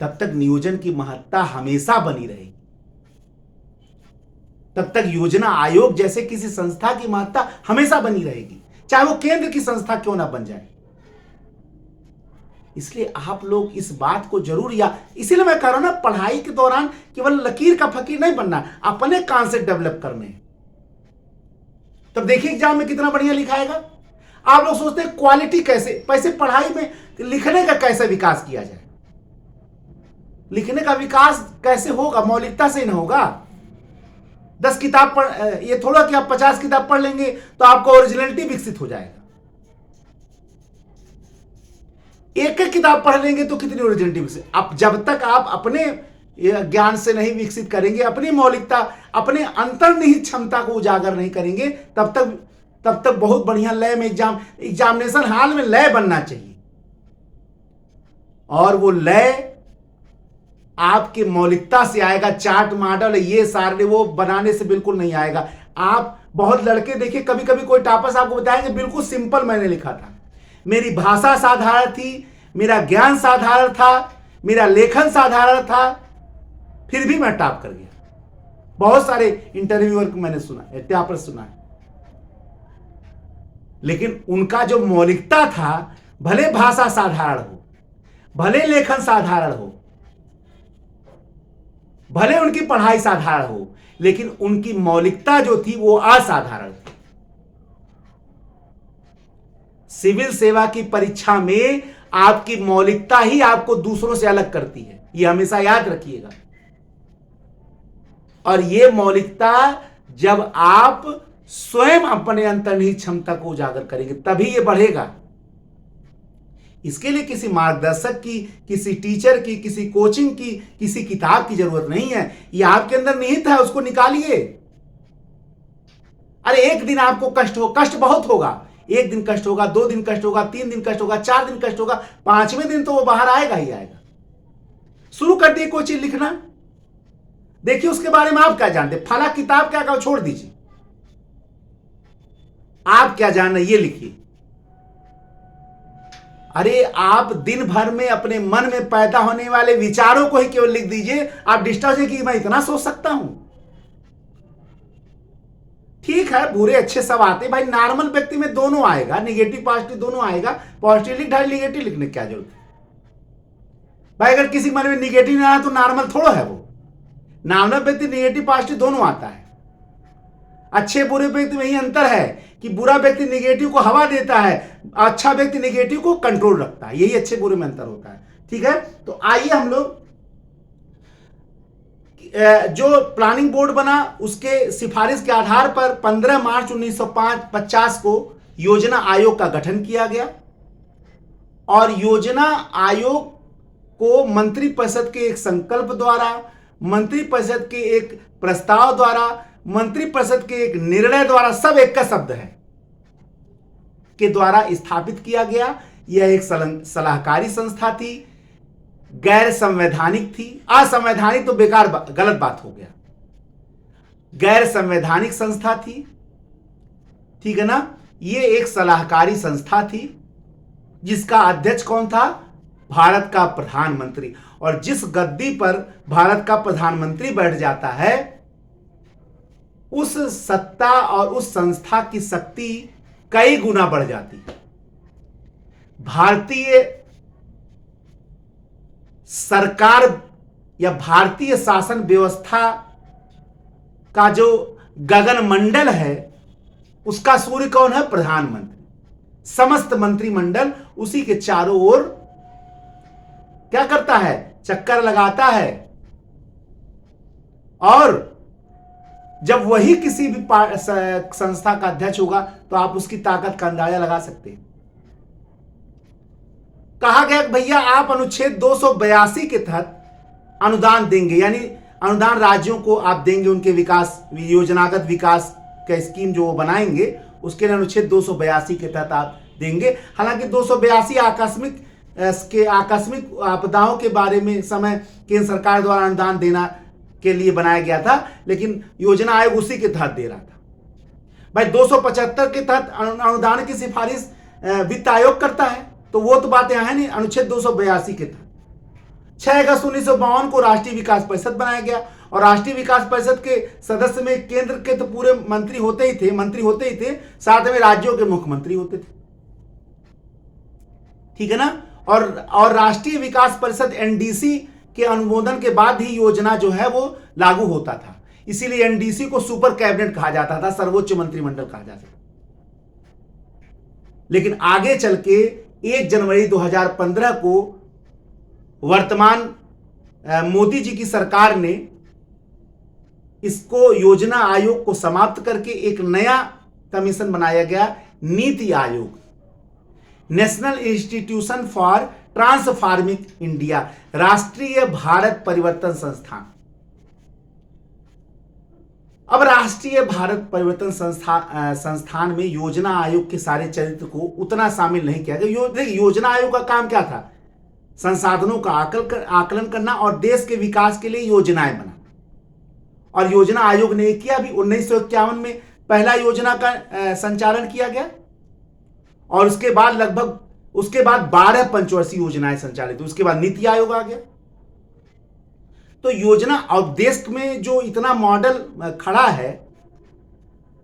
तब तक नियोजन की महत्ता हमेशा बनी रहेगी। तब तक योजना आयोग जैसे किसी संस्था की महत्ता हमेशा बनी रहेगी, चाहे वो केंद्र की संस्था क्यों ना बन जाए। इसलिए आप लोग इस बात को जरूर, या इसीलिए मैं कह रहा हूं ना, पढ़ाई के दौरान केवल लकीर का फकीर नहीं बनना, अपने कॉन्सेप्ट डेवलप करने। तब देखिए एग्जाम में कितना बढ़िया लिखाएगा। आप लोग सोचते हैं क्वालिटी कैसे, पैसे पढ़ाई में लिखने का कैसे विकास किया जाए। लिखने का विकास कैसे होगा? मौलिकता से न होगा। 10 किताब पढ़, ये थोड़ा कि आप 50 किताब पढ़ लेंगे तो आपको ओरिजिनलिटी विकसित हो जाएगा। एक एक किताब पढ़ लेंगे तो कितनी ओरिजिनलिटी विकसित। अब जब तक आप अपने ज्ञान से नहीं विकसित करेंगे, अपनी मौलिकता, अपने अंतर्निहित क्षमता को उजागर नहीं करेंगे, तब तक बहुत बढ़िया लय में एग्जामिनेशन हाल में लय बनना चाहिए। और वो लय आपकी मौलिकता से आएगा। चार्ट मॉडल ये सारे वो बनाने से बिल्कुल नहीं आएगा। आप बहुत लड़के देखिए, कभी कभी कोई टापस आपको बताएंगे बिल्कुल सिंपल मैंने लिखा था, मेरी भाषा साधारण थी, मेरा ज्ञान साधारण था, मेरा लेखन साधारण था, फिर भी मैं टॉप कर गया। बहुत सारे इंटरव्यूअर को मैंने सुना, टापर्स सुना है। लेकिन उनका जो मौलिकता था, भले भाषा साधारण हो, भले लेखन साधारण हो, भले उनकी पढ़ाई साधारण हो, लेकिन उनकी मौलिकता जो थी वो असाधारण थी। सिविल सेवा की परीक्षा में आपकी मौलिकता ही आपको दूसरों से अलग करती है, यह हमेशा याद रखिएगा। और यह मौलिकता जब आप स्वयं अपने अंतर्निहित क्षमता को उजागर करेंगे तभी यह बढ़ेगा। इसके लिए किसी मार्गदर्शक की, किसी टीचर की, किसी कोचिंग की, किसी किताब की जरूरत नहीं है। यह आपके अंदर निहित है, उसको निकालिए। अरे एक दिन आपको कष्ट बहुत होगा। एक दिन कष्ट होगा, 2 दिन कष्ट होगा, 3 दिन कष्ट होगा, 4 दिन कष्ट होगा, 5वें दिन तो वो बाहर आएगा ही आएगा। शुरू कर दिए कोई चीज लिखना, देखिए उसके बारे में आप क्या जानते, फला किताब क्या कहो छोड़ दीजिए, आप क्या जानना ये लिखिए। अरे आप दिन भर में अपने मन में पैदा होने वाले विचारों को ही केवल लिख दीजिए। आप डिस्टर्ब है कि मैं इतना सोच सकता हूं, ठीक ठीक है, बुरे अच्छे सब आते भाई, नॉर्मल व्यक्ति में दोनों आएगा, निगेटिव पॉजिटिव दोनों आएगा। पॉजिटिव लिख ढाई निगेटिव लिखने की क्या जरूरत है भाई? अगर किसी मन में निगेटिव नहीं आया तो नॉर्मल थोड़ा है वो। नॉर्मल व्यक्ति निगेटिव पॉजिटिव दोनों आता है। अच्छे बुरे व्यक्ति में यही अंतर है कि बुरा व्यक्ति निगेटिव को हवा देता है, अच्छा व्यक्ति निगेटिव को कंट्रोल रखता है। यही अच्छे बुरे में अंतर होता है। ठीक है, तो आइए हम लोग जो प्लानिंग बोर्ड बना उसके सिफारिश के आधार पर 15 मार्च 1950 को योजना आयोग का गठन किया गया और योजना आयोग को मंत्रिपरिषद के एक संकल्प द्वारा, मंत्रिपरिषद के एक प्रस्ताव द्वारा, मंत्रिपरिषद के एक निर्णय द्वारा, सब एक का शब्द है, के द्वारा स्थापित किया गया। यह एक सलाहकारी संस्था थी, गैर संवैधानिक थी। असंवैधानिक तो बेकार गलत बात हो गया, गैर संवैधानिक संस्था थी। ठीक है ना, ये एक सलाहकारी संस्था थी जिसका अध्यक्ष कौन था? भारत का प्रधानमंत्री। और जिस गद्दी पर भारत का प्रधानमंत्री बैठ जाता है उस सत्ता और उस संस्था की शक्ति कई गुना बढ़ जाती है। भारतीय सरकार या भारतीय शासन व्यवस्था का जो गगन मंडल है उसका सूर्य कौन है? प्रधानमंत्री। समस्त मंत्रिमंडल उसी के चारों ओर क्या करता है? चक्कर लगाता है। और जब वही किसी भी संस्था का अध्यक्ष होगा तो आप उसकी ताकत का अंदाजा लगा सकते हैं। कहा गया कि भैया आप अनुच्छेद 282 के तहत अनुदान देंगे, यानी अनुदान राज्यों को आप देंगे, उनके विकास, योजनागत विकास का स्कीम जो वो बनाएंगे उसके लिए अनुच्छेद 282 के तहत आप देंगे। हालांकि 282 आकस्मिक आपदाओं के बारे में समय केंद्र सरकार द्वारा अनुदान देना के लिए बनाया गया था, लेकिन योजना आयोग उसी के तहत दे रहा था। भाई 275 के तहत अनुदान की सिफारिश वित्त आयोग करता है, तो वो तो बातें हैं नहीं। अनुच्छेद 282 के तहत 6 अगस्त 1952 को राष्ट्रीय विकास परिषद बनाया गया और राष्ट्रीय विकास परिषद के सदस्य में केंद्र के तो पूरे मंत्री होते ही थे, साथ में राज्यों के मुख्यमंत्री होते थे। ठीक है ना, और राष्ट्रीय विकास परिषद एनडीसी के अनुमोदन के बाद ही योजना जो है वो लागू होता था। इसीलिए एनडीसी को सुपर कैबिनेट कहा जाता था, सर्वोच्च मंत्रिमंडल कहा जाता था। लेकिन आगे चल के 1 जनवरी 2015 को वर्तमान मोदी जी की सरकार ने इसको योजना आयोग को समाप्त करके एक नया कमीशन बनाया गया, NITI Aayog, national institution for transforming India, राष्ट्रीय भारत परिवर्तन संस्थान। अब राष्ट्रीय भारत परिवर्तन संस्थान में योजना आयोग के सारे चरित्र को उतना शामिल नहीं किया गया। योजना आयोग का काम क्या था? संसाधनों का आकलन करना और देश के विकास के लिए योजनाएं बनाना। और योजना आयोग ने किया भी 1951 में पहला योजना का संचालन किया गया और उसके बाद 12 पंचवर्षीय योजनाएं संचालित हुई। उसके बाद नीति आयोग आ गया। तो योजना और देश में जो इतना मॉडल खड़ा है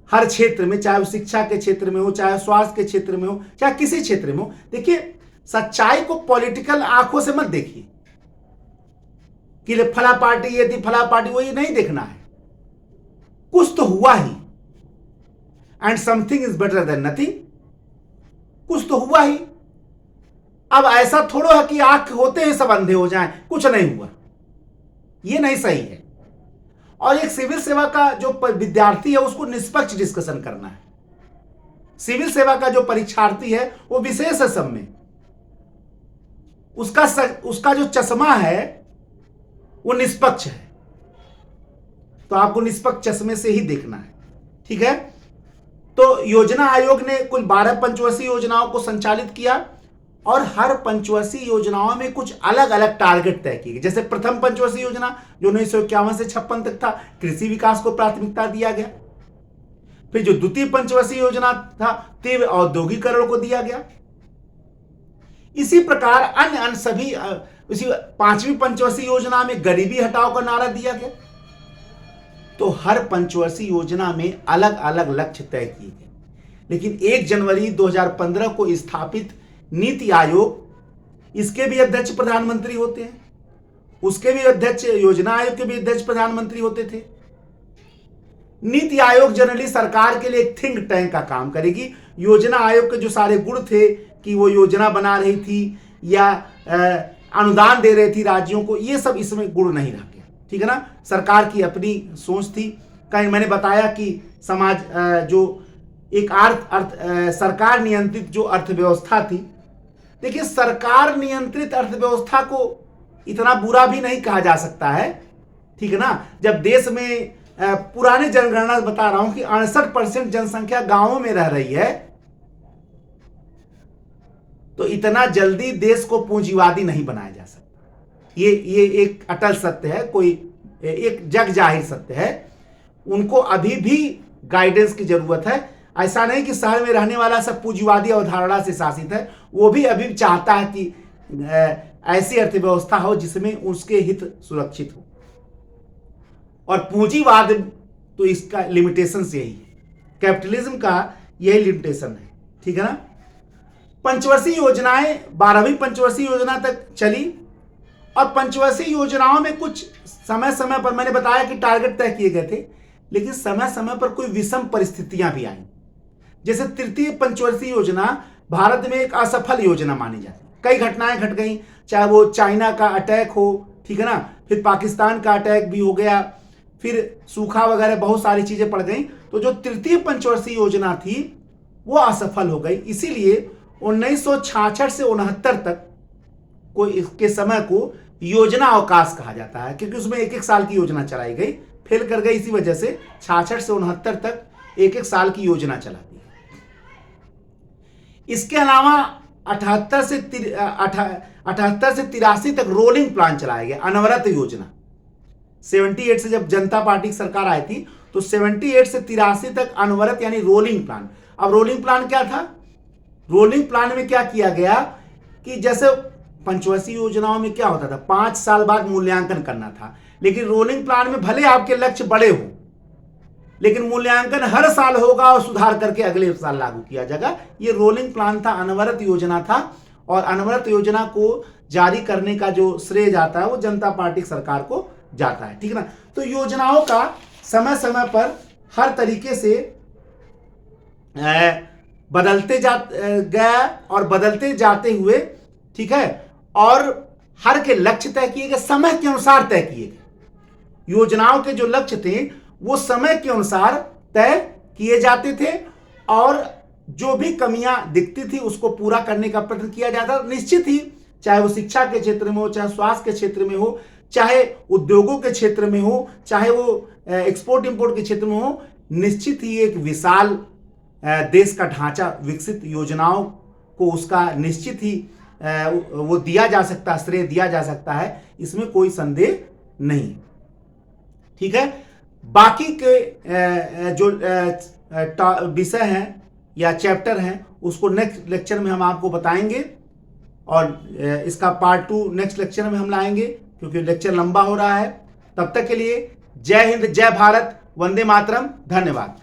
हर क्षेत्र में, चाहे वो शिक्षा के क्षेत्र में हो, चाहे स्वास्थ्य के क्षेत्र में हो, चाहे किसी क्षेत्र में हो। देखिए, सच्चाई को पॉलिटिकल आंखों से मत देखिए कि फला पार्टी ये थी, फला पार्टी वो, ये नहीं देखना है। कुछ तो हुआ ही, and something is better than nothing. कुछ तो हुआ ही। अब ऐसा थोड़ा है कि आंख होते ही सब अंधे हो जाएं, कुछ नहीं हुआ, ये नहीं सही है। और एक सिविल सेवा का जो विद्यार्थी है उसको निष्पक्ष डिस्कशन करना है। सिविल सेवा का जो परीक्षार्थी है वो विशेष है सब में, उसका जो चश्मा है वो निष्पक्ष है, तो आपको निष्पक्ष चश्मे से ही देखना है। ठीक है, तो योजना आयोग ने कुल 12 पंचवर्षीय योजनाओं को संचालित किया और हर पंचवर्षीय योजनाओं में कुछ अलग अलग टारगेट तय किए गए। जैसे प्रथम पंचवर्षीय योजना जो 1951 से 56 तक था, कृषि विकास को प्राथमिकता दिया गया। फिर जो द्वितीय पंचवर्षीय योजना था, तीव्र औद्योगिकरण को दिया गया। इसी प्रकार अन्य सभी, इसी 5वीं पंचवर्षीय योजना में गरीबी हटाओ का नारा दिया गया। तो हर पंचवर्षीय योजना में अलग अलग लक्ष्य तय किए गए। लेकिन 1 जनवरी 2015 को स्थापित नीति आयोग, इसके भी अध्यक्ष प्रधानमंत्री होते हैं, उसके भी अध्यक्ष, योजना आयोग के भी अध्यक्ष प्रधानमंत्री होते थे। नीति आयोग जनरली सरकार के लिए एक थिंक टैंक का काम करेगी। योजना आयोग के जो सारे गुण थे कि वो योजना बना रही थी या अनुदान दे रही थी राज्यों को, ये सब इसमें गुण नहीं रह गया, ठीक है ना। सरकार की अपनी सोच थी। कहीं मैंने बताया कि समाज जो एक सरकार नियंत्रित जो अर्थव्यवस्था थी। देखिए, सरकार नियंत्रित अर्थव्यवस्था को इतना बुरा भी नहीं कहा जा सकता है, ठीक है ना। जब देश में पुराने जनगणना बता रहा हूं कि 68% जनसंख्या गांवों में रह रही है, तो इतना जल्दी देश को पूंजीवादी नहीं बनाया जा सकता। ये एक अटल सत्य है, कोई एक जग जाहिर सत्य है। उनको अभी भी गाइडेंस की जरूरत है। ऐसा नहीं कि शहर में रहने वाला सब पूंजीवादी अवधारणा से शासित है, वो भी अभी चाहता है कि ऐसी अर्थव्यवस्था हो जिसमें उसके हित सुरक्षित हो। और पूंजीवाद तो इसका लिमिटेशन यही है, कैपिटलिज्म का यही लिमिटेशन है, ठीक है ना। पंचवर्षीय योजनाएं 12वीं पंचवर्षीय योजना तक चली और पंचवर्षीय योजनाओं में कुछ समय समय पर मैंने बताया कि टारगेट तय किए गए थे, लेकिन समय समय पर कोई विषम परिस्थितियां भी आई। जैसे तृतीय पंचवर्षीय योजना भारत में एक असफल योजना मानी जाती है। कई घटनाएं घट गई, चाहे वो चाइना का अटैक हो, ठीक है ना, फिर पाकिस्तान का अटैक भी हो गया, फिर सूखा वगैरह बहुत सारी चीजें पड़ गई। तो जो तृतीय पंचवर्षीय योजना थी वो असफल हो गई। इसीलिए 1966 से 69 तक को इसके समय को योजना अवकाश कहा जाता है, क्योंकि उसमें एक एक साल की योजना चलाई गई, फेल कर गई। इसी वजह से 66 से 69 तक एक एक साल की योजना चलाती है। इसके अलावा 78 से 83 तक रोलिंग प्लान चलाया गया, अनवरत योजना। 78 से जब जनता पार्टी की सरकार आई थी तो 78 से 83 तक अनवरत यानी रोलिंग प्लान। अब रोलिंग प्लान क्या था? रोलिंग प्लान में क्या किया गया कि जैसे पंचवर्षीय योजनाओं में क्या होता था, 5 साल बाद मूल्यांकन करना था, लेकिन रोलिंग प्लान में भले आपके लक्ष्य बड़े हो, लेकिन मूल्यांकन हर साल होगा और सुधार करके अगले साल लागू किया जाएगा। ये रोलिंग प्लान था, अनवरत योजना था। और अनवरत योजना को जारी करने का जो श्रेय जाता है वो जनता पार्टी सरकार को जाता है, ठीक है ना। तो योजनाओं का समय समय पर हर तरीके से बदलते गया और बदलते जाते हुए, ठीक है, और हर के लक्ष्य तय किए गए, समय के अनुसार तय किए गए। योजनाओं के जो लक्ष्य थे वो समय के अनुसार तय किए जाते थे और जो भी कमियां दिखती थी उसको पूरा करने का प्रयत्न किया जाता। निश्चित ही चाहे वो शिक्षा के क्षेत्र में हो, चाहे स्वास्थ्य के क्षेत्र में हो, चाहे उद्योगों के क्षेत्र में हो, चाहे वो एक्सपोर्ट इंपोर्ट के क्षेत्र में हो, निश्चित ही एक विशाल देश का ढांचा विकसित योजनाओं को उसका निश्चित ही वो दिया जा सकता है, श्रेय दिया जा सकता है, इसमें कोई संदेह नहीं, ठीक है। बाकी के जो विषय हैं या चैप्टर हैं उसको नेक्स्ट लेक्चर में हम आपको बताएंगे और इसका पार्ट 2 नेक्स्ट लेक्चर में हम लाएंगे, क्योंकि लेक्चर लंबा हो रहा है। तब तक के लिए जय हिंद, जय भारत, वंदे मातरम, धन्यवाद।